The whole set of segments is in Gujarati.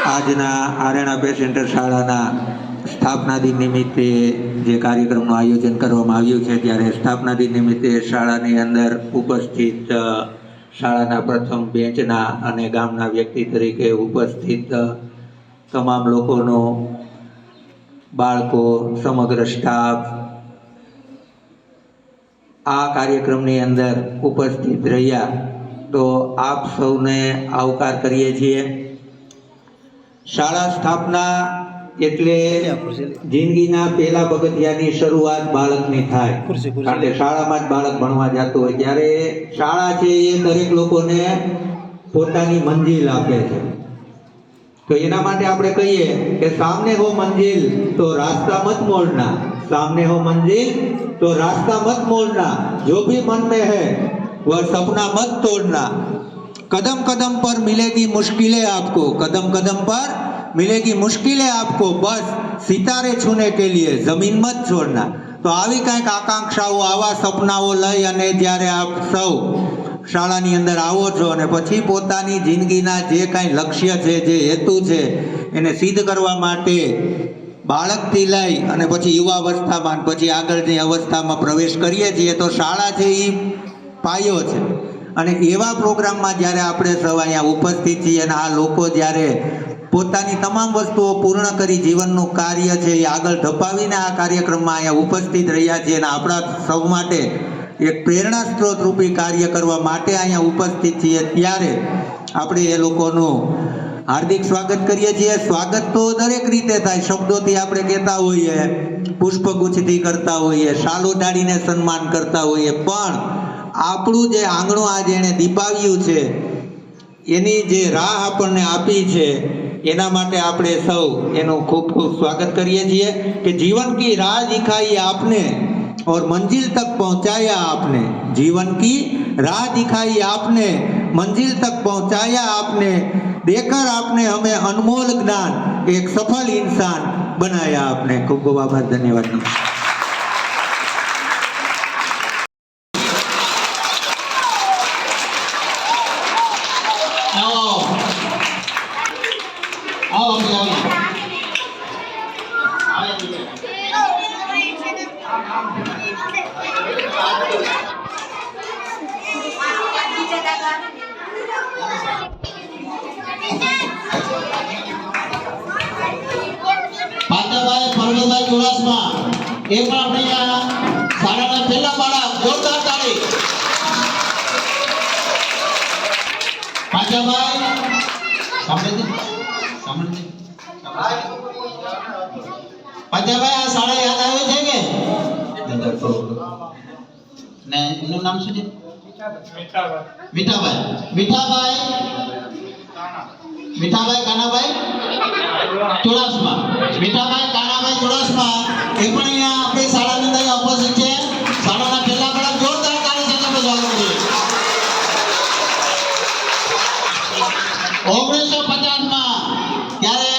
આજના આરણા પે સેન્ટર શાળાના સ્થાપના દિન નિમિત્તે જે કાર્યક્રમનું આયોજન કરવામાં આવ્યું છે, ત્યારે સ્થાપના દિન નિમિત્તે શાળાની અંદર ઉપસ્થિત શાળાના પ્રથમ બેન્ચના અને ગામના વ્યક્તિ તરીકે ઉપસ્થિત તમામ લોકોનો, બાળકો, સમગ્ર સ્ટાફ આ કાર્યક્રમની અંદર ઉપસ્થિત રહ્યા, તો આપ સૌને આવકાર કરીએ છીએ। શાળા સ્થાપના એટલે જિંદગીના પહેલા પગથિયાની શરૂઆત બાળકની થાય, કારણ કે શાળામાં જ બાળક ભણવા જતું હોય ત્યારે શાળા છે એ દરેક લોકોને પોતાની મંજિલ આપે છે। तो एना माटे आपणे कहीए कि सामने हो मंजिल तो रास्ता मत मोड़ना, सामने हो मंजिल तो रास्ता मत मोड़ना, जो भी मन में है वह सपना मत तोड़ना, कदम कदम पर मिलेगी मुश्किलें आपको, कदम कदम पर मिलेगी मुश्किलें आपको, बस सितारे छूने के लिए जमीन मत छोड़ना। तो આવી કંઈક આકાંક્ષાઓ, આવા સપનાઓ લઈ અને જ્યારે આપ સૌ શાળાની અંદર આવો છો અને પછી પોતાની જિંદગીના જે કાંઈ લક્ષ્ય છે, જે હેતુ છે, એને સિદ્ધ કરવા માટે બાળકથી લઈ અને પછી યુવાવસ્થામાં, પછી આગળની અવસ્થામાં પ્રવેશ કરીએ છીએ, તો શાળા છે એ પાયો છે। અને એવા પ્રોગ્રામમાં જ્યારે આપણે સૌ અહીંયા ઉપસ્થિત છીએ અને આ લોકો જ્યારે પોતાની તમામ વસ્તુઓ પૂર્ણ કરી જીવનનું કાર્ય છે એ આગળ ધપાવીને આ કાર્યક્રમમાં અહીંયા ઉપસ્થિત રહ્યા છીએ અને આપણા સૌ માટે એક પ્રેરણા સ્ત્રોત રૂપી કાર્ય કરવા માટે અહીંયા ઉપસ્થિત છીએ, ત્યારે આપણે એ લોકોનું હાર્દિક સ્વાગત કરીએ છીએ। સ્વાગત તો દરેક રીતે થાય, શબ્દોથી આપણે કહેતા હોઈએ, પુષ્પગુચ્છથી કરતા હોઈએ, શાલ ઓઢાડીને સન્માન કરતા હોઈએ, પણ આપણું જે આંગણું આજે એણે દીપાવ્યું છે, એની જે રાહ આપણને આપી છે, એના માટે આપણે સૌ એનું ખૂબ ખૂબ સ્વાગત કરીએ છીએ कि जीवन की राह दिखाई आपने और मंजिल तक पहुंचाया आपने, जीवन की राह दिखाई आपने, मंजिल तक पहुंचाया आपने, देकर आपने हमें अनमोल ज्ञान, एक सफल इंसान बनाया आपने। खूब खूब आभार, धन्यवाद। પાંચાભાઈ પરબતભાઈ ચુડાસમા એ પણ આપણે શાળાના પહેલા બાળક, જોરદાર તાળી। પાંચાભાઈ પાંચાભાઈ આ શાળા યાદ આવે છે કે ને એનું નામ શું છે? મીઠાભાઈ કાનાભાઈ ચુડાસમા, મીઠાભાઈ કાનાભાઈ ચુડાસમા એ પણ અહીંયા આપણી શાળાની અંદર ઉપસ્થિત છે। શાળાના પહેલા બાળક, જોરદાર તાળી સાથે સ્વાગત કરીએ। 1950માં ત્યારે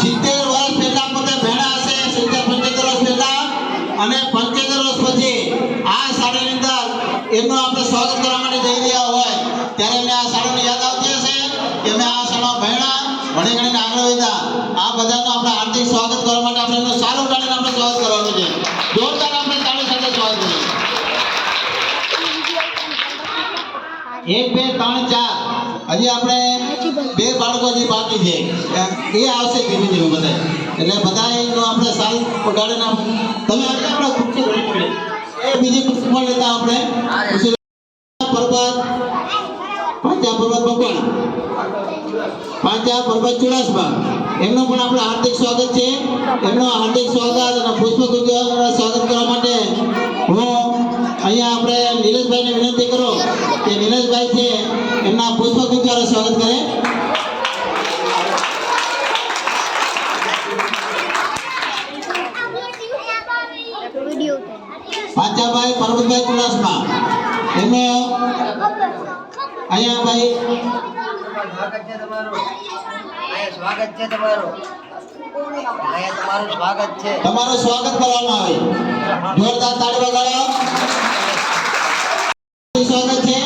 70 વર્ષ પહેલા પોતે ભેણા હશે, 70-75 વર્ષ પહેલા, અને 75 વર્ષ પછી આ શાળાની અંદર એમનું આપણે સ્વાગત કરવા માટે જઈ રહ્યા હોય ત્યારે એમને આ શાળાની યાદ આવતી હશે કે અમે આ શાળામાં ભણ્યા, ભણી ગણીને આગળ વધ્યા। આ બધાનું આપણે હાર્દિક સ્વાગત કરવા માટે આપણે એમનું સારું ઉઠાડીને આપણે સ્વાગત કરવાનું છે। જોરદાર આપણે તાળી સાથે સ્વાગત કરીએ। 1 2 3 4 હજી આપણે 2 બાળકો હજી બાકી છે, એ આવશે ધીમે ધીમે બધા, એટલે બધાનું આપણે સાલ ઉઠાડીને તમે આજે આપણે ખુરશી ભરી પડે એ બીજી ખુરશી લેતા આપણે પાંચા પર્વત બકોણ, પાંચા પર્વત ચુડાસમા એમનું પણ આપણે હાર્દિક સ્વાગત છે। એમનું હાર્દિક સ્વાગત અને પુષ્પગુચ્છ સ્વાગત કરવા માટે હું અહીંયા આપણે નિલેશભાઈને વિનંતી કરું કે નિલેશભાઈ છે એમના પુષ્પગુચ્છ દ્વારા સ્વાગત કરે। પાંચાભાઈ પરબતભાઈ ચુડાસમા એમનો અહીંયા ભાઈ સ્વાગત છે તમારું, સ્વાગત છે, તમારું સ્વાગત કરવામાં આવે, જોરદાર તાળી વગાડો। સ્વાગત છે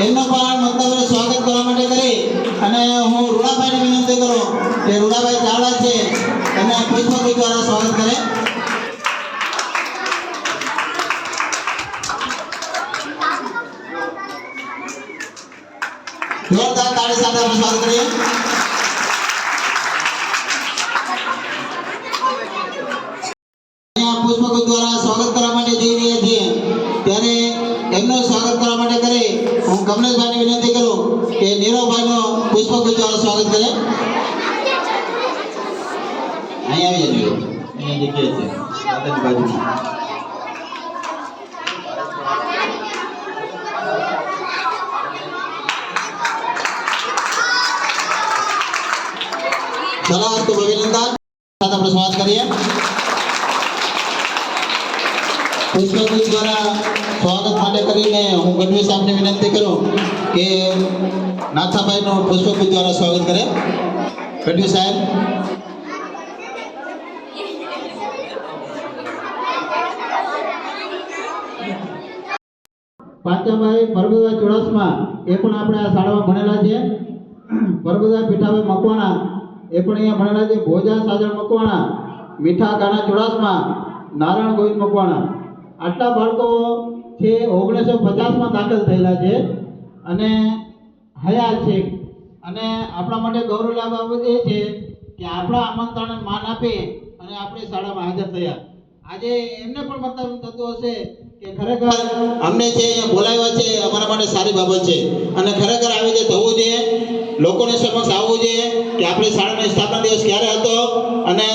એમનો પણ મંતવ્ય સ્વાગત કરવા માટે કરી અને હું રૂડાભાઈને વિનંતી કરું કે રૂડાભાઈ ચાવડા છે એમને પુષ્પગુચ્છ દ્વારા સ્વાગત કરે. જોરદાર તાળી સાથે આપણે સ્વાગત કરીએ. અહીંયા પુષ્પગુચ્છ દ્વારા સ્વાગત કરવા માટે જઈ રહ્યા છીએ ત્યારે એમનું સ્વાગત કરવા માટે કરે હું કમલેશભાઈને વિનંતી કરું કે નીરવભાઈનો પુષ્પગુચ્છ દ્વારા સ્વાગત કરે. અહીં આવી જજો, અહીંયા જગ્યાએ છે માતાની બાજુમાં. ચલો તો અભિનંદન સાથે આપણે સ્વાગત કરીએ. પુષ્પગુચ્છ દ્વારા સ્વાગત માટે કરીને હું ગઢવી સાહેબને વિનંતી કરું કે નાથાભાઈનું પુષ્પગુચ્છ દ્વારા સ્વાગત કરે. ગઢવી સાહેબ. પાંચાભાઈ પરબતભાઈ ચુડાસમા એ પણ આપણે આ શાળામાં ભણેલા છે. પરબતભાઈ પીઠાભાઈ મકવાણા એ પણ અહીંયા ભણેલા છે. ભોજા સાજણ મકવાણા, મીઠા કાના ચુડાસમા, નારાયણ ગોવિંદ મકવાણા આટલા બાળકો છે 1950માં દાખલ થયેલા છે અને હયાત છે. અને આપણા માટે ગૌરવ લાભ બાબત એ છે કે આપણા આમંત્રણને માન આપી અને આપણે શાળામાં હાજર થયા. આજે એમને પણ મતલબ થતું હશે કે ખરેખર અમને જે અહીંયા બોલાવ્યા છે અમારા માટે સારી બાબત છે અને ખરેખર આવી રીતે થવું જોઈએ, લોકોને સમક્ષ આવવું જોઈએ કે આપણી શાળાનો સ્થાપના દિવસ ક્યારે હતો અને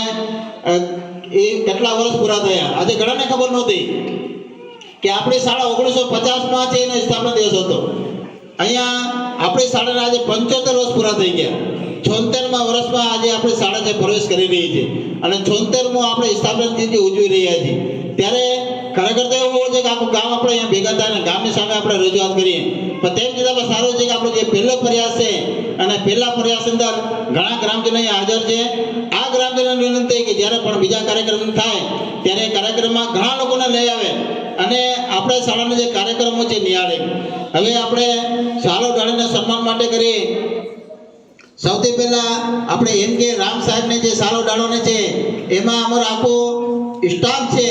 એ કેટલા વર્ષ પૂરા થયા. આજે ઘણાને ખબર નહોતી કે આપણી શાળા 1950માં છે એનો સ્થાપના દિવસ હતો. અહીંયા આપણી શાળાના આજે 75 વર્ષ પૂરા થઈ ગયા. 76મા વર્ષમાં આજે આપણી શાળા જે પ્રવેશ કરી રહી છે અને 76મો આપણે સ્થાપના દિન ઉજવી રહ્યા છીએ. ત્યારે ખરેખર તો એવું હોય છે કે આખું ગામ આપણે અહીંયા ભેગા થાય અને ગામની સામે આપણે રજૂઆત કરીએ, પણ તેમ છતાં પણ સારું છે કે આપણો જે પહેલો પ્રયાસ છે અને પહેલા પ્રયાસ અંદર ઘણા ગ્રામજનો અહીંયા હાજર છે. આ ગ્રામજનોને વિનંતી કે જ્યારે પણ બીજા કાર્યક્રમ થાય ત્યારે કાર્યક્રમમાં ઘણા લોકોને લઈ આવે અને આપણે શાળાના જે કાર્યક્રમો છે નિહાળે. હવે આપણે શાળો ઢાળીને સન્માન માટે કરીએ. સૌથી પહેલા આપણે એમ કે રામ સાહેબને જે શાળો ઢાળોને છે એમાં અમારો આખો સ્ટાફ છે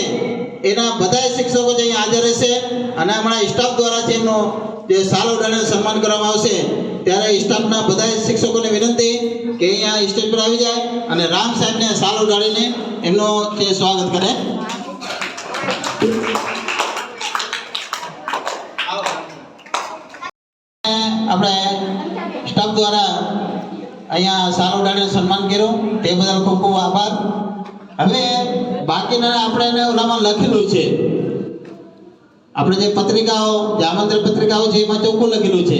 એના બધા શિક્ષકો જે અહીંયા હાજર રહેશે અને હમણાં સ્ટાફ દ્વારા છે એમનો જે શાળો ઢાળીને સન્માન કરવામાં આવશે ત્યારે સ્ટાફના બધા શિક્ષકોને વિનંતી કે અહીંયા સ્ટેજ પર આવી જાય અને રામ સાહેબને શાળો ઢાળીને એમનો જે સ્વાગત કરે. આપણે સ્ટાફ દ્વારા અહીંયા શાળો ઢાળીને સન્માન કર્યું તે બદલ ખૂબ ખૂબ આભાર. હવે બાકીના આપણે ઓલામાં લખેલું છે, આપણે જે પત્રિકાઓ જે આમંત્રણ પત્રિકાઓ છે એમાં ચોખ્ખું લખેલું છે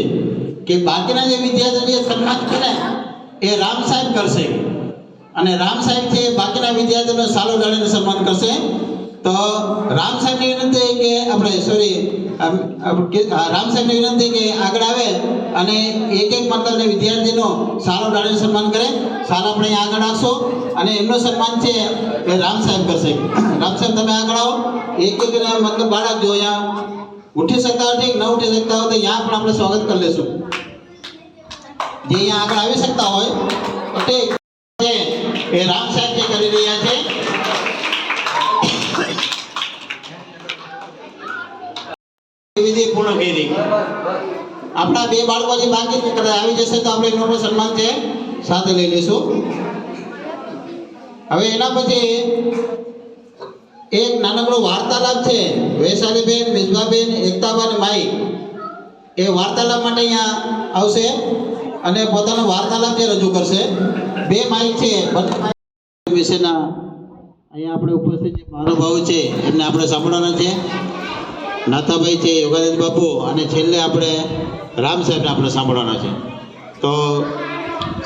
કે બાકીના જે વિદ્યાર્થીઓ સન્માન છે ને એ રામ સાહેબ કરશે અને રામ સાહેબ છે બાકીના વિદ્યાર્થીઓને શાળો ઢાળીને સન્માન કરશે. તો રામ સાહેબની વિનંતી કે આપણે રામ સાહેબની વિનંતી કે આગળ આવે અને એક એક મતલબ વિદ્યાર્થીનો શાળો ઢાળીને સન્માન કરે. શાળા આપણે અહીંયા આગળ રાખશો અને એમનું સન્માન છે એ રામ સાહેબ કરશે. રામ સાહેબ તમે આગળ આવો. એક એક મતલબ બાળક જો અહીંયા ઉઠી શકતા હોય કે ન ઉઠી શકતા હોય તો અહીંયા પણ આપણે સ્વાગત કરી લેશું. જે અહીંયા આગળ આવી શકતા હોય તો એ રામ સાહેબ જે કરી રહ્યા છે વિધિ પૂર્ણ કરી. આપણા બે બાળકો જે બાકી છે કદાચ આવી જશે તો આપણે એમનું પણ સન્માન છે સાથે લઈ લઈશું. હવે એના પછી એક નાનકડો વાર્તાલાપ છે. વૈશાલીબેન, મિસબાબેન, એકતાબા અને માઈ એ વાર્તાલાપ માટે અહીંયા આવશે અને પોતાનો વાર્તાલાપ જે રજૂ કરશે. બે માઈ છે વિશેના અહીંયા આપણે ઉપસ્થિત જે મહાનુભાવો છે એમને આપણે સાંભળવાના છે. નાથાભાઈ છે, યોગાનંદ બાપુ અને છેલ્લે આપણે રામ સાહેબને આપણે સાંભળવાના છે. તો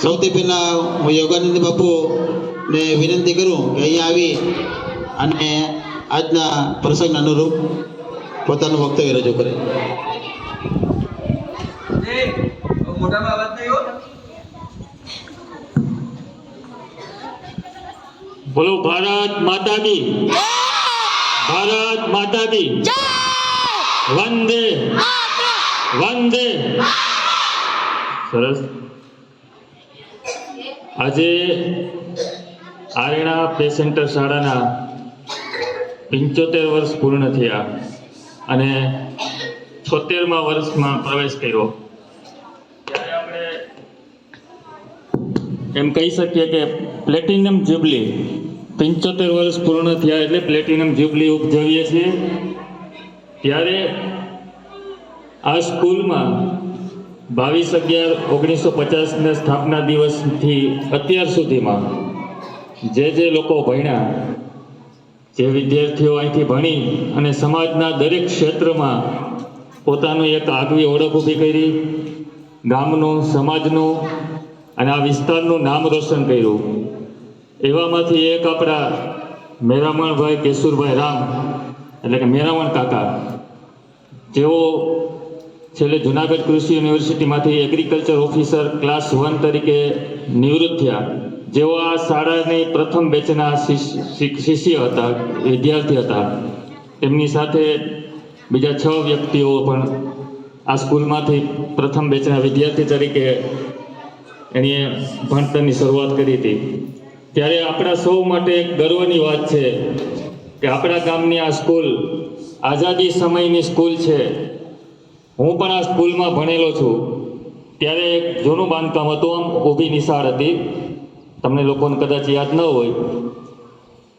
સૌથી પહેલાં હું યોગાનંદ બાપુને વિનંતી કરું કે અહીંયા આવી અને આજના પ્રસંગના અનુરૂપ પોતાનું વક્તવ્ય રજૂ કરે. બોલો ભારત માતા કી, ભારત માતા કી, વંદે વંદે. સરસ. આજે આરણા પ્લે સેન્ટર શાળાના 75 વર્ષ પૂર્ણ થયા અને 76મા વર્ષમાં પ્રવેશ કર્યો. ત્યારે આપણે એમ કહી શકીએ કે પ્લેટિનમ જ્યુબલી 75 વર્ષ પૂર્ણ થયા એટલે પ્લેટિનમ જ્યુબલી ઉજવીએ છીએ. ત્યારે આ સ્કૂલમાં 22/11/1950 સ્થાપના દિવસથી અત્યાર સુધીમાં જે લોકો ભણ્યા, જે વિદ્યાર્થીઓ અહીંથી ભણી અને સમાજના દરેક ક્ષેત્રમાં પોતાનું એક આગવી ઓળખ ઊભી કરી, ગામનું, સમાજનું અને આ વિસ્તારનું નામ રોશન કર્યું, એવામાંથી એક આપણા મેરામણભાઈ કેશુરભાઈ રામ એટલે કે મેરામણ કાકા, જેઓ છેલ્લે જુનાગઢ કૃષિ યુનિવર્સિટીમાંથી એગ્રીકલ્ચર ઓફિસર ક્લાસ 1 તરીકે નિવૃત્ત થયા, જેઓ આ શાળાની પ્રથમ બેચના શિષ્ય હતા, વિદ્યાર્થી હતા. તેમની સાથે બીજા 6 વ્યક્તિઓ પણ આ સ્કૂલમાંથી પ્રથમ બેચના વિદ્યાર્થી તરીકે એણે ભણતરની શરૂઆત કરી હતી. ત્યારે આપણા સૌ માટે એક ગર્વની વાત છે કે આપણા ગામની આ સ્કૂલ આઝાદી સમયની સ્કૂલ છે. હું પણ આ સ્કૂલમાં ભણેલો છું. ત્યારે એક જૂનું બાંધકામ હતું, આમ ઊભી નિશાળ હતી, તમને લોકોને કદાચ યાદ ન હોય.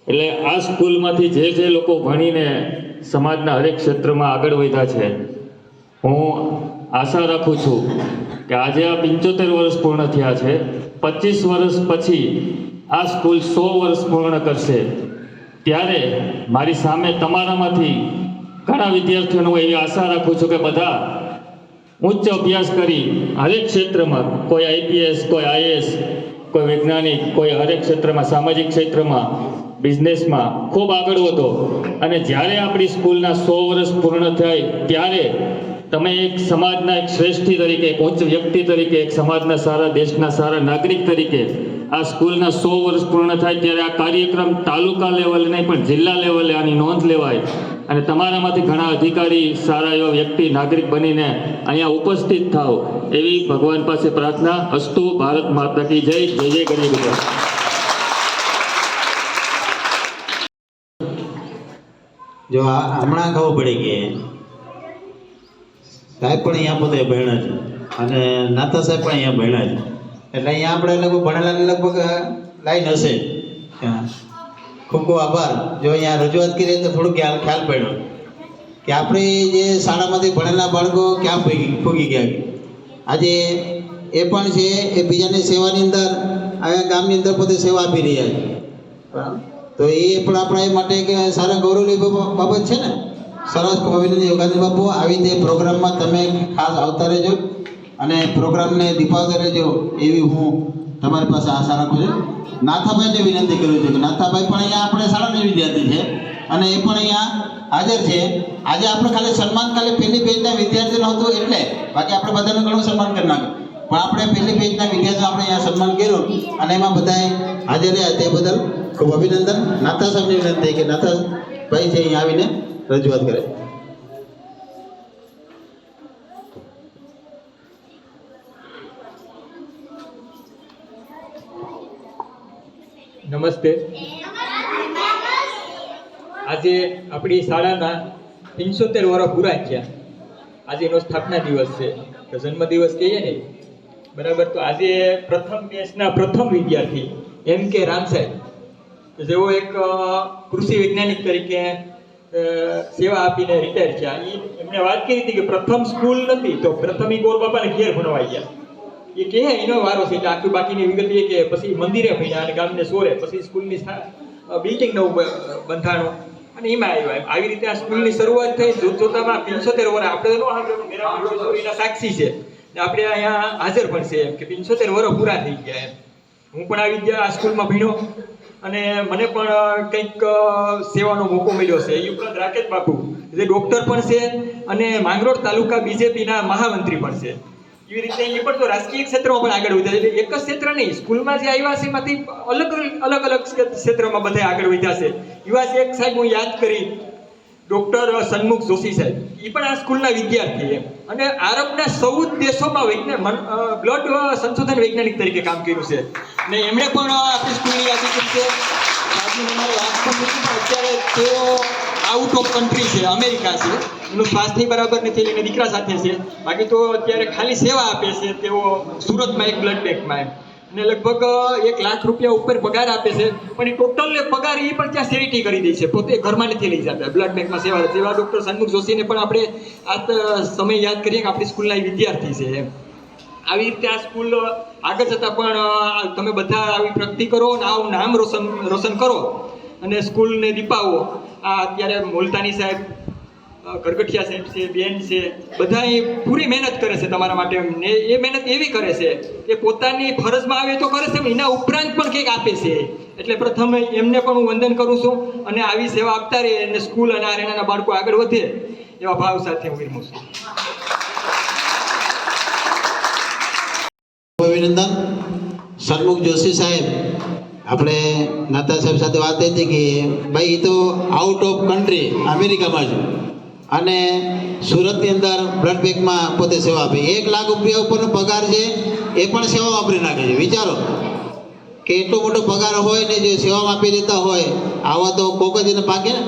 એટલે આ સ્કૂલમાંથી જે લોકો ભણીને સમાજના હરેક ક્ષેત્રમાં આગળ વધ્યા છે, હું આશા રાખું છું કે આજે આ 75 વર્ષ પૂર્ણ થયા છે, 25 વર્ષ પછી આ સ્કૂલ 100 વર્ષ પૂર્ણ કરશે. ત્યારે મારી સામે તમારામાંથી ઘણા વિદ્યાર્થીઓને હું એવી આશા રાખું છું કે બધા ઉચ્ચ અભ્યાસ કરી હરેક ક્ષેત્રમાં, કોઈ IPS, કોઈ IAS, કોઈ વૈજ્ઞાનિક, કોઈ હરેક ક્ષેત્રમાં, સામાજિક ક્ષેત્રમાં, બિઝનેસમાં ખૂબ આગળ વધો. અને જ્યારે આપણી સ્કૂલના 100 વર્ષ પૂર્ણ થાય ત્યારે તમે એક સમાજના એક શ્રેષ્ઠી તરીકે, એક ઉચ્ચ વ્યક્તિ તરીકે, એક સમાજના સારા, દેશના સારા નાગરિક તરીકે આ સ્કૂલના 100 વર્ષ પૂર્ણ થાય ત્યારે આ કાર્યક્રમ તાલુકા લેવલે નહીં પણ જિલ્લા લેવલે આની નોંધ લેવાય અને તમારામાંથી ઘણા અધિકારી, સારા એવા વ્યક્તિ, નાગરિક બનીને અહીંયા ઉપસ્થિત થાવ એવી ભગવાન પાસે પ્રાર્થના. અસ્તુ. ભારત માતા કી જય. જય જય ગરવી ગુજરાત. જો આ હમણાં ખબર પડી કે સાહેબ પણ અહીંયા પોતે ભણ્યા છે અને નાતા સાહેબ પણ અહીંયા ભણ્યા છે, એટલે અહીંયા આપણે લગભગ ભણેલાને લગભગ લાઈન હશે. ખૂબ ખૂબ આભાર. જો અહીંયા રજૂઆત કરી તો થોડું ખ્યાલ પડ્યો કે આપણે જે શાળામાંથી ભણેલા બાળકો ક્યાં ફૂગી ગયા. આજે એ પણ છે એ બીજાની સેવાની અંદર અહીંયા ગામની અંદર પોતે સેવા આપી રહ્યા છે. તો એ પણ આપણા એ માટે એક સારા ગૌરવની બાબત છે ને. સરસ. અભિનંદન યોગાનંદ બાપુ. આવી રીતે પ્રોગ્રામમાં તમે ખાસ આવતા રહેજો અને પ્રોગ્રામને દીપાવતા રહેજો એવી હું તમારી પાસે આશા રાખું છું. નાથાભાઈને વિનંતી કરું છું કે નાથાભાઈ પણ અહીંયા આપણે શાળાના વિદ્યાર્થી છે અને એ પણ અહીંયા હાજર છે. આજે આપણે ખાલી સન્માન ખાલી પહેલી બેચના વિદ્યાર્થી નહોતું એટલે, બાકી આપણે બધાનું ઘણું સન્માન કરી નાખ્યું, પણ આપણે પહેલી બેચના વિદ્યાર્થીઓ આપણે અહીંયા સન્માન કર્યું અને એમાં બધાએ હાજર રહ્યા તે બદલ ખૂબ અભિનંદન. નાથા સાહેબને વિનંતી કે નાથાભાઈ છે અહીંયા આવીને રજૂઆત કરે. નમસ્તે. આજે આપણી શાળાના 75 વર્ષ પૂરા થયા. આજે એનો સ્થાપના દિવસ છે, તો જન્મદિવસ કહીએ ને, બરાબર. તો આજે પ્રથમ બેચના પ્રથમ વિદ્યાર્થી M.K. રામ સાહેબ, જેઓ એક કૃષિ વૈજ્ઞાનિક તરીકે સેવા આપીને રિટાયર થયા. એમણે વાત કરી હતી કે પ્રથમ સ્કૂલ નથી તો પ્રથમ ગોર બાપાને ઘેર ભણવાઈ ગયા. એ કહે એનો વારો છે એટલે આખી બાકીની વિગત એ કે પછી મંદિરે ભણ્યા અને ગામને સોરે, પછી સ્કૂલની બિલ્ડિંગ નવું બંધાણું અને એમાં આવ્યા. આવી રીતે આ સ્કૂલની શરૂઆત થઈ. જોતામાં 75 વર્ષ આપણે તો મેરા સાક્ષી છે ને, આપણે અહીંયા હાજર પણ છે એમ કે 75 વર્ષ પૂરા થઈ ગયા એમ. હું પણ આ સ્કૂલમાં ભણ્યો અને મને પણ કંઈક સેવાનો મોકો મળ્યો છે. એ ઉપરાંત રાકેશ બાપુ જે ડૉક્ટર પણ છે અને માંગરોળ તાલુકા બીજેપીના મહામંત્રી પણ છે. એવી રીતે એ પણ તો રાજકીય ક્ષેત્રમાં પણ આગળ વધ્યા છે. એક જ ક્ષેત્ર નહીં, સ્કૂલમાં જે આવ્યા છે એમાંથી અલગ અલગ ક્ષેત્રમાં બધા આગળ વધ્યા છે. એવા જ એક સાહેબ હું યાદ કરી ડૉક્ટર સન્મુખ જોશી સાહેબ, એ પણ આ સ્કૂલના વિદ્યાર્થી છે અને આરબના 14 દેશોમાં બ્લડ સંશોધન વૈજ્ઞાનિક તરીકે કામ કર્યું છે ને એમણે પણ આપણી સ્કૂલની યાદી કરી છે. અત્યારે તેઓ આઉટ ઓફ કન્ટ્રી છે, અમેરિકા છે, એનું સ્વાસ્થ્ય બરાબર નથી એટલે દીકરા સાથે છે. બાકી તો અત્યારે ખાલી સેવા આપે છે તેઓ સુરતમાં એક બ્લડ બેંકમાં અને લગભગ 1 લાખ રૂપિયા ઉપર પગાર આપે છે. પણ એ ટોટલ પગાર એ પણ ત્યાં ચેરિટી કરી દે છે, પોતે ઘરમાં નથી લઈ જતા. બ્લડ બેંકમાં સેવા જેવા ડૉક્ટર સન્મુખ જોશીને પણ આપણે આ સમય યાદ કરીએ કે આપણી સ્કૂલના વિદ્યાર્થી છે એમ. આવી રીતે આ સ્કૂલ આગળ જતાં પણ તમે બધા આવી પ્રગતિ કરો અને આવું નામ રોશન કરો અને સ્કૂલને દીપાવો. આ અત્યારે મુલતાની સાહેબ, ગરગઠિયા સાહેબ છે, બેન છે, બધા એ પૂરી મહેનત કરે છે તમારા માટે ને એ મહેનત એવી કરે છે કે પોતાની ફરજમાં આવે તો કરે છે, એના ઉપરાંત પણ કંઈક આપે છે. એટલે પ્રથમ એમને પણ હું વંદન કરું છું અને આવી સેવા આપતા રહે અને સ્કૂલ અને આરેણાના બાળકો આગળ વધે એવા ભાવ સાથે હું વિરમું છું. અભિનંદન. સન્મુખ જોશી સાહેબ, આપણે નાતા સાહેબ સાથે વાત થઈ હતી કે ભાઈ એ તો આઉટ ઓફ કન્ટ્રી અમેરિકામાં છે અને સુરતની અંદર બ્લડ બેંકમાં પોતે સેવા આપે. 1 લાખ રૂપિયા ઉપરનો પગાર છે, એ પણ સેવા વાપરી નાખે છે. વિચારો કે એટલો મોટો પગાર હોય ને જે સેવામાં આપી દેતા હોય, આવા તો કોક જ એને પાકે ને.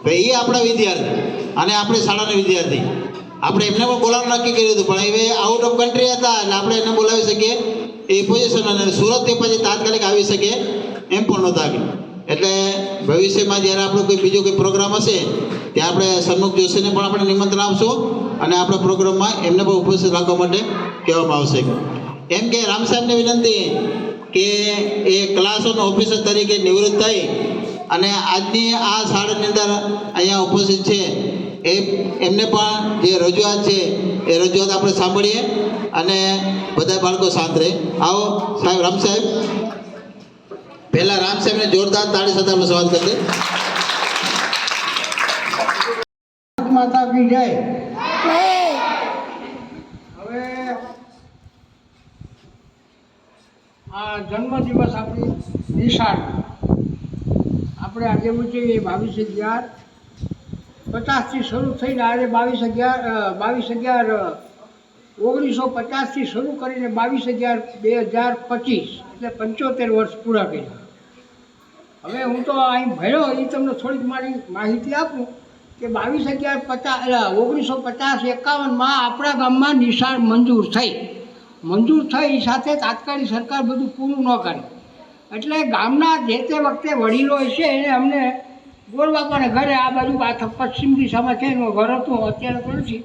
ભાઈ એ આપણા વિદ્યાર્થી અને આપણે શાળાના વિદ્યાર્થી, આપણે એમને પણ બોલાવવાનું નક્કી કર્યું હતું પણ હવે આઉટ ઓફ કન્ટ્રી હતા એટલે આપણે એને બોલાવી શકીએ એ પોઝિશન અને સુરત તે પછી તાત્કાલિક આવી શકે એમ પણ નહોતા. એટલે ભવિષ્યમાં જ્યારે આપણો કોઈ બીજો કોઈ પ્રોગ્રામ હશે ત્યાં આપણે સન્મુખ જોશીને પણ આપણે નિમંત્રણ આપશું અને આપણા પ્રોગ્રામમાં એમને પણ ઉપસ્થિત રાખવા માટે કહેવામાં આવશે. એમ કે રામ સાહેબને વિનંતી કે એ ક્લાસોનો ઓફિસર તરીકે નિવૃત્ત થઈ અને આજની આ શાળાની અંદર અહીંયા ઉપસ્થિત છે એમને પણ જે રજૂઆત છે એ રજૂઆત આપણે સાંભળીએ અને બધા બાળકો શાંત રહે. આવો સાહેબ, રામ સાહેબ. પહેલા રામ સાહેબને જોરદાર તાળી સાથે આપણે સવાલ કરીએ. માતા કી જય. હવે આ જન્મદિવસ આપણી નિશાળ આપણે આજે ઉજવીએ 22/11/50 શરૂ થઈને આજે 22/11/1950 શરૂ કરીને 22/11/2025 એટલે 75 વર્ષ પૂરા કર્યા. હવે હું તો અહીં ભણ્યો એ તમને થોડીક મારી માહિતી આપું કે 22/11/1950-51 આપણા ગામમાં નિશાળ મંજૂર થઈ એ સાથે તાત્કાલિક સરકાર બધું પૂરું ન કરે એટલે ગામના જે તે વખતે વડીલો છે એને અમને ગોરબાપાને ઘરે આ બાજુ પશ્ચિમ દિશામાં છે એનું ઘર હતું, અત્યારે તો નથી,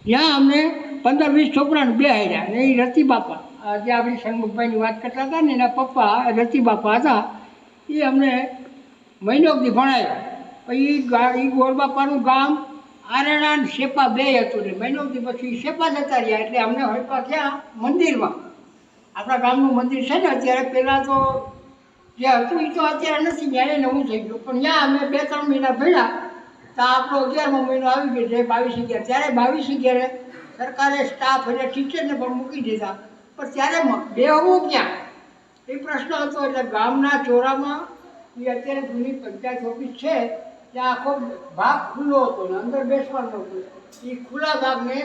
ત્યાં અમને 15-20 છોકરાને બેહાડ્યા ને એ રતી બાપા જે આપણી સન્મુખભાઈની વાત કરતા હતા ને એના પપ્પા રતી બાપા હતા એ અમને મહિનો સુધી ભણાવ્યા. પછી એ ગોરબાપાનું ગામ આરેણા અને શેપા 2 હતું ને મહિનો સુધી પછી શેપા જતા રહ્યા એટલે અમને હડકા થયા મંદિરમાં. આપણા ગામનું મંદિર છે ને અત્યારે, પહેલાં તો જે હતું એ તો અત્યારે નથી, ત્યારે નવું થઈ ગયું પણ ત્યાં અમે 2-3 મહિના ભણ્યા તો આપણો 11મો મહિનો આવી ગયો છે 22/11. ત્યારે 22/11 સરકારે સ્ટાફ એટલે ટીચરને પણ મૂકી દીધા પણ ત્યારે બેહવું ક્યાં એ પ્રશ્ન હતો. એટલે ગામના ચોરામાં એ અત્યારે જૂની પંચાયત ઓફિસ છે ત્યાં આખો ભાગ ખુલ્લો હતો ને અંદર બેસવાનો હતો. એ ખુલ્લા ભાગને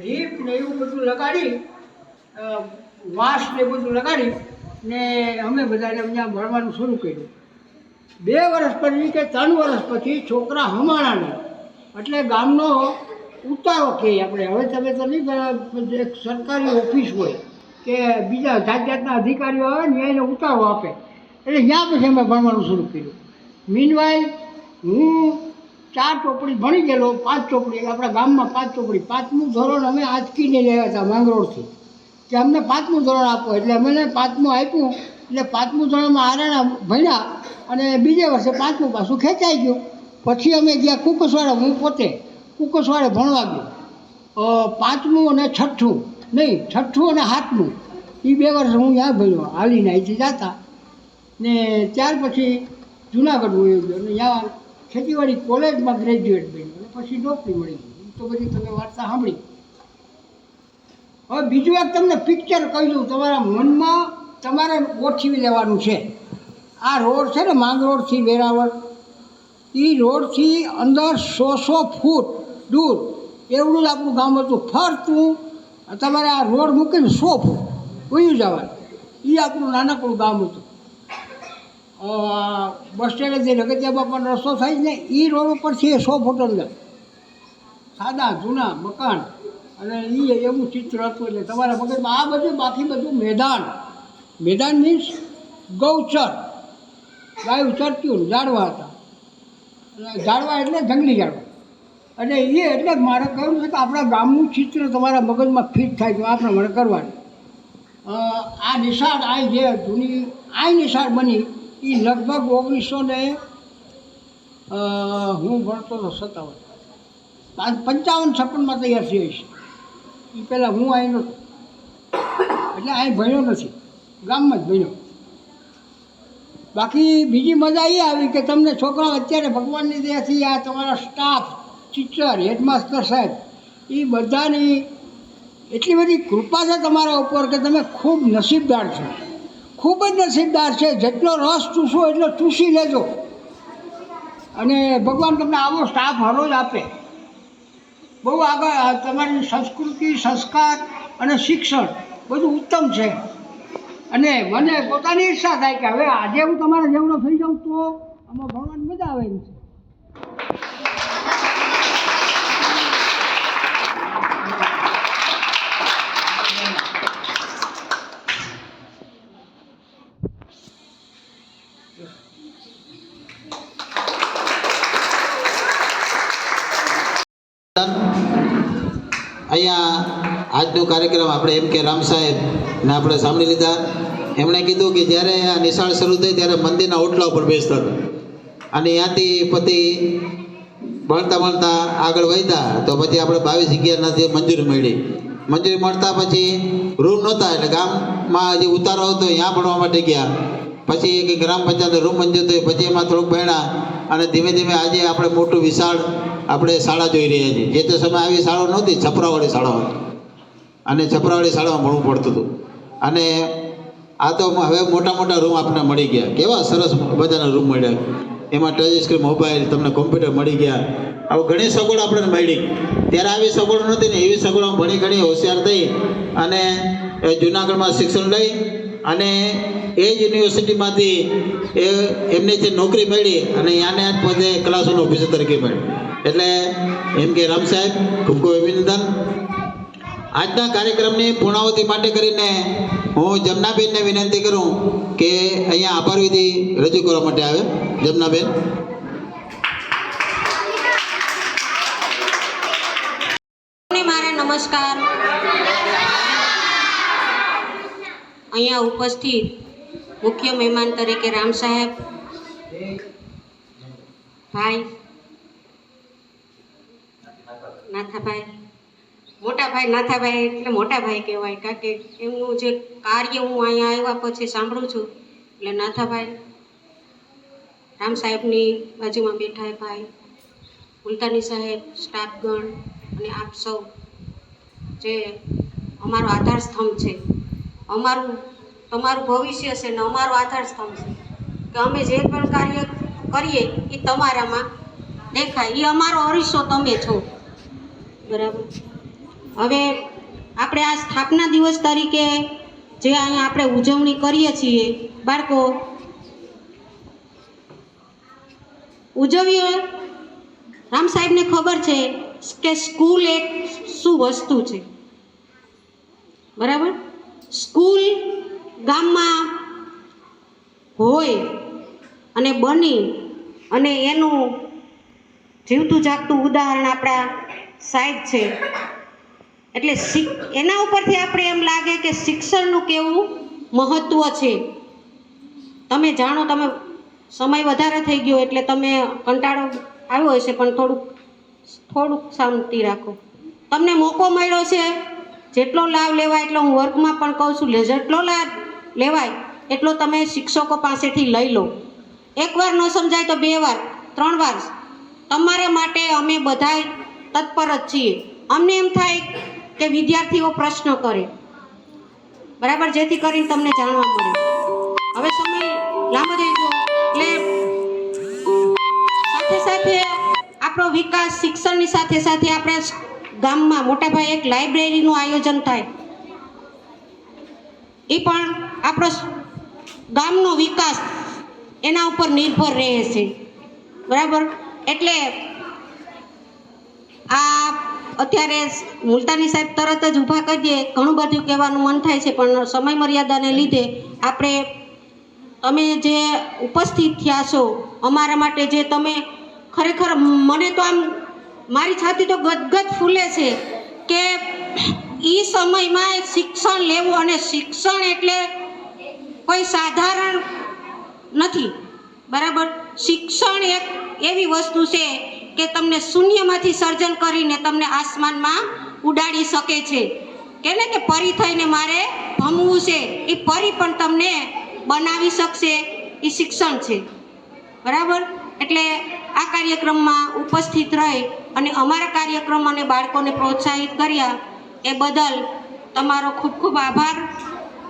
રીપ ને એવું બધું લગાડી, વાંસ ને બધું લગાડી ને અમે બધાને અહીંયા ભણવાનું શરૂ કર્યું. 2 વર્ષ પછી કે 3 વર્ષ પછી છોકરા હમાણા નહીં એટલે ગામનો ઉતારો કહીએ આપણે. હવે તમે તો નહીં, એક સરકારી ઓફિસ હોય કે બીજા જાતના અધિકારીઓ આવે ને એને ઉતારો આપે એટલે ત્યાં પછી અમે ભણવાનું શરૂ કર્યું. મીનવાઇલ હું 4 ચોપડી ભણી ગયેલો, 5 ચોપડી આપણા ગામમાં 5 ચોપડી. 5મું ધોરણ અમે આજકીને લેવા હતા માંગરોળથી કે અમને 5મું ધોરણ આપો એટલે અમે 5મું આપ્યું એટલે 5મું ધોરણમાં આરેણા ભણ્યા અને બીજે વર્ષે 5મું પાછું ખેંચાઈ ગયું. પછી અમે ગયા કુકસવાડે, હું પોતે કુકસવાડે ભણવા ગયો. 5મું અને 6ઠું નહીં, 6ઠું અને 7મું એ 2 વર્ષ હું ત્યાં ભણ્યો હાલીને અહીંથી જતા ને ત્યાર પછી જુનાગઢ વયો ગયો અને ત્યાં ખેતીવાડી કોલેજમાં ગ્રેજ્યુએટ બન્યો અને પછી નોકરી મળી ગઈ. તો બધી તમે વાર્તા સાંભળી. હવે બીજું એક તમને પિક્ચર કહી દઉં, તમારા મનમાં તમારે ગોઠવી લેવાનું છે. આ રોડ છે ને માંગરોળથી વેરાવળ, એ રોડથી અંદર 100 ફૂટ દૂર એવડું જ આપણું ગામ હતું. ફરતું તમારે આ રોડ મૂકીને 100 ફૂટ ઉયું જવાનું. એ આપણું નાનકડું ગામ હતું. બસ સ્ટેન્ડેથી લગતિયામાં પણ રસ્તો થાય ને એ રોડ ઉપરથી 100 ફૂટ અંદર સાદા જૂના મકાન અને એ એવું ચિત્ર હતું. એટલે તમારા મગજમાં આ બધું બાકી બધું મેદાન મીન્સ ગૌચર, ગાયું ચરત્યું, ઝાડવા હતા. ઝાડવા એટલે જંગલી ઝાડવા. અને એ એટલે મારે કહ્યું છે કે આપણા ગામનું ચિત્ર તમારા મગજમાં ફિટ થાય તો આ પ્રમાણે કરવાનું. આ નિશાળ આ જે જૂની આ નિશાળ બની એ લગભગ 1900 હું ભણતો હતો 55-56 તૈયાર થઈ છે. એ પહેલાં હું અહીં નહોતો એટલે અહીં ભણ્યો નથી, ગામમાં જ ભણ્યો. બાકી બીજી મજા એ આવી કે તમને છોકરાઓ અત્યારે ભગવાનની દયાથી આ તમારા સ્ટાફ, ટીચર, હેડમાસ્ટર સાહેબ એ બધાની એટલી બધી કૃપા છે તમારા ઉપર કે તમે ખૂબ નસીબદાર છો, ખૂબ જ નસીબદાર છે. જેટલો રસ ચૂસો એટલો ચૂસી લેજો અને ભગવાન તમને આવો સ્ટાફ હરોજ આપે. બહુ આગળ તમારી સંસ્કૃતિ, સંસ્કાર અને શિક્ષણ બધું ઉત્તમ છે. અને મને પોતાની ઈચ્છા થાય કે હવે આજે હું તમારા જેવડો થઈ જાઉં તો આમાં ભણવાની મજા આવે એમ છે. અહીંયા આજનો કાર્યક્રમ આપણે એમ કે રામ સાહેબને આપણે સાંભળી લીધા. એમણે કીધું કે જ્યારે આ નિશાળ શરૂ થઈ ત્યારે મંદિરના ઓટલા ઉપર બેસતા હતા અને ત્યાંથી પછી ભણતા આગળ વધ્યા તો પછી આપણે 22-11 મંજૂરી મળતા પછી રૂમ નહોતા એટલે ગામમાં જે ઉતારો હતો ત્યાં ભણવા માટે ગયા. પછી એક ગ્રામ પંચાયત રૂમ મંજૂર થઈ પછી એમાં થોડુંક ભણ્યા અને ધીમે ધીમે આજે આપણે મોટું વિશાળ આપણે શાળા જોઈ રહ્યા છીએ. જે તે સમય આવી શાળા નહોતી, છપરાવાળી શાળા હતી અને છપરાવાળી શાળામાં ભણવું પડતું હતું. અને આ તો હવે મોટા રૂમ આપણને મળી ગયા. કેવા સરસ બધાના રૂમ મળ્યા. એમાં ટચ સ્ક્રીન મોબાઈલ, તમને કોમ્પ્યુટર મળી ગયા. આવું ઘણી સગવડ આપણને મળી. ત્યારે આવી સગવડ નહોતી ને એવી સગવડમાં ઘણી હોશિયાર થઈ અને જુનાગઢમાં શિક્ષણ લઈ અને એ જ યુનિવર્સિટીમાંથી એમને જે નોકરી મળી અને ત્યાંને જ પોતે ક્લાસોનો ઓફિસર તરીકે મળી. એટલે એમ કે રામ સાહેબ ખૂબ ખૂબ અભિનંદન. આજના કાર્યક્રમની પૂર્ણાવતી માટે કરીને હું જમનાબેનને વિનંતી કરું કે અહીંયા આભાર વિધિ રજૂ કરવા માટે આવે. જમનાબેન. મારા નમસ્કાર. અહીંયા ઉપસ્થિત મુખ્ય મહેમાન તરીકે રામ સાહેબ, ભાઈ નાથાભાઈ, મોટા ભાઈ નાથાભાઈ એટલે મોટા ભાઈ કહેવાય કારણ કે એમનું જે કાર્ય હું અહીંયા આવ્યા પછી સાંભળું છું એટલે નાથાભાઈ, રામ સાહેબની બાજુમાં બેઠા ભાઈ મુલતાની સાહેબ, સ્ટાફગણ અને આપ સૌ જે અમારો આધાર સ્તંભ છે, તમારું ભવિષ્ય છે ને અમારો આધાર સ્તંભ છે કે અમે જે પણ કાર્ય કરીએ એ તમારામાં દેખાય. એ અમારો અરીસો તમે છો. બરાબર. હવે આપણે આ સ્થાપના દિવસ તરીકે જે અહીંયા આપણે ઉજવણી કરીએ છીએ, બાળકો ઉજવીએ. રામ સાહેબને ખબર છે કે સ્કૂલ એક શું વસ્તુ છે. બરાબર. સ્કૂલ ગામમાં હોય અને બની અને એનું જીવતું જાગતું ઉદાહરણ આપણા સાહેબ છે. એટલે એના ઉપરથી આપણે એમ લાગે કે શિક્ષણનું કેવું મહત્ત્વ છે. તમે જાણો, તમે સમય વધારે થઈ ગયો એટલે તમે કંટાળો આવ્યો હશે પણ થોડુંક શાંતિ રાખો. તમને મોકો મળ્યો છે જેટલો લાભ લેવાય એટલો હું વર્ગમાં પણ કહું છું, જેટલો લાભ લેવાય એટલો તમે શિક્ષકો પાસેથી લઈ લો. એકવાર ન સમજાય તો 2 વાર 3 વાર. તમારા માટે અમે બધાય તત્પર જ છીએ. અમને એમ થાય કે વિદ્યાર્થીઓ પ્રશ્ન કરે, બરાબર, જેથી કરીને તમને જાણવા મળે. હવે સમય લાંબો થઈ ગયો એટલે સાથે વિકાસ શિક્ષણની સાથે સાથે આપણે ગામમાં મોટાભાઈ એક લાઇબ્રેરીનું આયોજન થાય, એ પણ આપણો ગામનો વિકાસ એના ઉપર નિર્ભર રહે છે, બરાબર. એટલે આ અત્યારે મુલતાની સાહેબ તરત જ ઊભા કરીએ, ઘણું બધું કહેવાનું મન થાય છે, પણ સમય મર્યાદાને લીધે આપણે તમે જે ઉપસ્થિત થયા છો અમારા માટે, જે તમે ખરેખર મને તો આમ મારી છાતી તો ગદગદ ફૂલે છે કે એ સમયમાં શિક્ષણ લેવું, અને શિક્ષણ એટલે કોઈ સાધારણ નથી, બરાબર. શિક્ષણ એક એવી વસ્તુ છે કે તમને શૂન્યમાંથી સર્જન કરીને તમને આસમાનમાં ઉડાડી શકે છે. કે ને કે પરી થઈને મારે ભમવું છે, એ પરી પણ તમને બનાવી શકશે, એ શિક્ષણ છે, બરાબર. એટલે આ કાર્યક્રમમાં ઉપસ્થિત રહી અને અમારા કાર્યક્રમ અને બાળકોને પ્રોત્સાહિત કર્યા એ બદલ તમારો ખૂબ ખૂબ આભાર.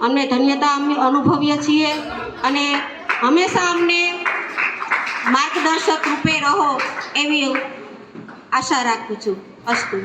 અમને ધન્યતા અમે અનુભવીએ છીએ અને હંમેશા અમને માર્ગદર્શક રૂપે રહો એવી આશા રાખું છું. અસ્તુ.